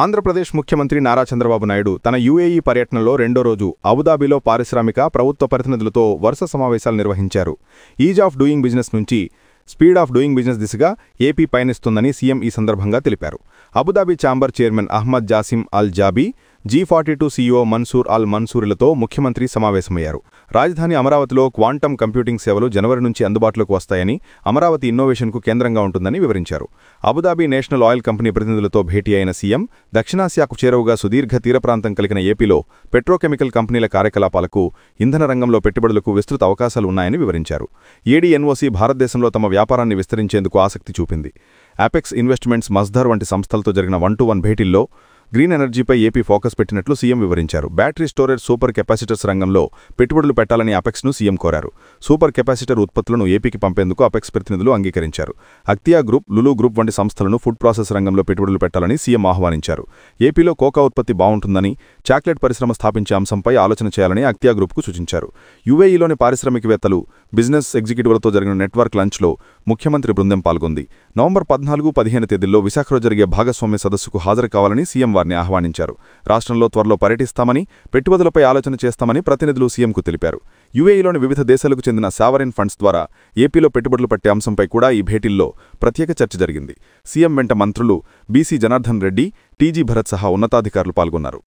ఆంధ్రప్రదేశ్ ముఖ్యమంత్రి నారా చంద్రబాబు నాయుడు తన యూఏఈ పర్యటనలో రెండో రోజు అబుదాబిలో పారిశ్రామిక ప్రభుత్వ ప్రతినిధులతో వరుస సమావేశాలు నిర్వహించారు. ఈజ్ ఆఫ్ డూయింగ్ బిజినెస్ నుంచి స్పీడ్ ఆఫ్ డూయింగ్ బిజినెస్ దిశగా ఏపీ పయనిస్తుందని సీఎం ఈ సందర్భంగా తెలిపారు. అబుదాబి ఛాంబర్ చైర్మన్ అహ్మద్ జాసిం అల్ జాబీ, G42 సీఈఓ మన్సూర్ అల్ మన్సూరిలతో ముఖ్యమంత్రి సమావేశమయ్యారు. రాజధాని అమరావతిలో క్వాంటమ్ కంప్యూటింగ్ సేవలు జనవరి నుంచి అందుబాటులోకి వస్తాయని, అమరావతి ఇన్నోవేషన్కు కేంద్రంగా ఉంటుందని వివరించారు. అబుదాబి నేషనల్ ఆయిల్ కంపెనీ ప్రతినిధులతో భేటీ అయిన సీఎం దక్షిణాసియాకు చేరువగా సుదీర్ఘ తీరప్రాంతం కలిగిన ఏపీలో పెట్రోకెమికల్ కంపెనీల కార్యకలాపాలకు, ఇంధన రంగంలో పెట్టుబడులకు విస్తృత అవకాశాలు ఉన్నాయని వివరించారు. ఏడీఎన్ఓసీ భారతదేశంలో తమ వ్యాపారాన్ని విస్తరించేందుకు ఆసక్తి చూపింది. అపెక్స్ ఇన్వెస్ట్మెంట్స్, మజ్దర్ వంటి సంస్థలతో జరిగిన 1-to-1 భేటీల్లో గ్రీన్ ఎనర్జీపై ఏపీ ఫోకస్ పెట్టినట్లు సీఎం వివరించారు. బ్యాటరీ స్టోరేజ్, సూపర్ కెపాసిటర్స్ రంగంలో పెట్టుబడులు పెట్టాలని అపెక్స్ను సీఎం కోరారు. సూపర్ కెపాసిటర్ ఉత్పత్తులను ఏపీకి పంపేందుకు అపెక్స్ ప్రతినిధులు అంగీకరించారు. అక్తియా గ్రూప్, లులు గ్రూప్ వంటి సంస్థలను ఫుడ్ ప్రాసెస్ రంగంలో పెట్టుబడులు పెట్టాలని సీఎం ఆహ్వానించారు. ఏపీలో కోకా ఉత్పత్తి బాగుంటుందని, చాక్లెట్ పరిశ్రమ స్థాపించే అంశంపై ఆలోచన చేయాలని అక్తియా గ్రూప్కు సూచించారు. యూఏఈలోని పారిశ్రామికవేత్తలు, బిజినెస్ ఎగ్జిక్యూటివ్లతో జరిగిన నెట్వర్క్ లంచ్లో ముఖ్యమంత్రి బృందం పాల్గొంది. నవంబర్ 14-15 తేదీల్లో విశాఖలో జరిగే భాగస్వామ్య సదస్సుకు హాజరు కావాలని సీఎం వారిని ఆహ్వానించారు. రాష్ట్రంలో త్వరలో పర్యటిస్తామని, పెట్టుబడులపై ఆలోచన చేస్తామని ప్రతినిధులు సీఎంకు తెలిపారు. యూఏఈలోని వివిధ దేశాలకు చెందిన సావరిన్ ఫండ్స్ ద్వారా ఏపీలో పెట్టుబడులు పెట్టే అంశంపై కూడా ఈ భేటీల్లో ప్రత్యేక చర్చ జరిగింది. సీఎం వెంట మంత్రులు బీసీ జనార్దన్ రెడ్డి, టీజీ భరత్ సహా ఉన్నతాధికారులు పాల్గొన్నారు.